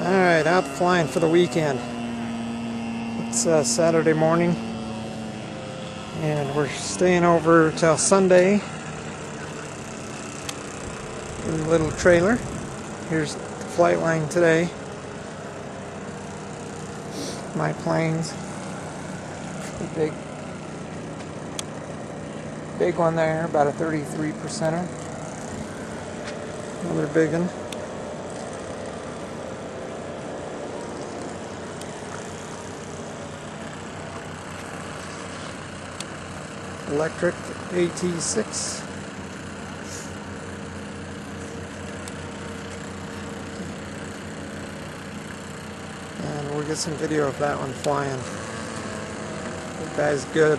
Alright, out flying for the weekend. It's Saturday morning, and we're staying over till Sunday in a little trailer. Here's the flight line today. My planes. The big one there, about a 33%er. Another big one. Electric AT6. And we'll get some video of that one flying. The guy's good.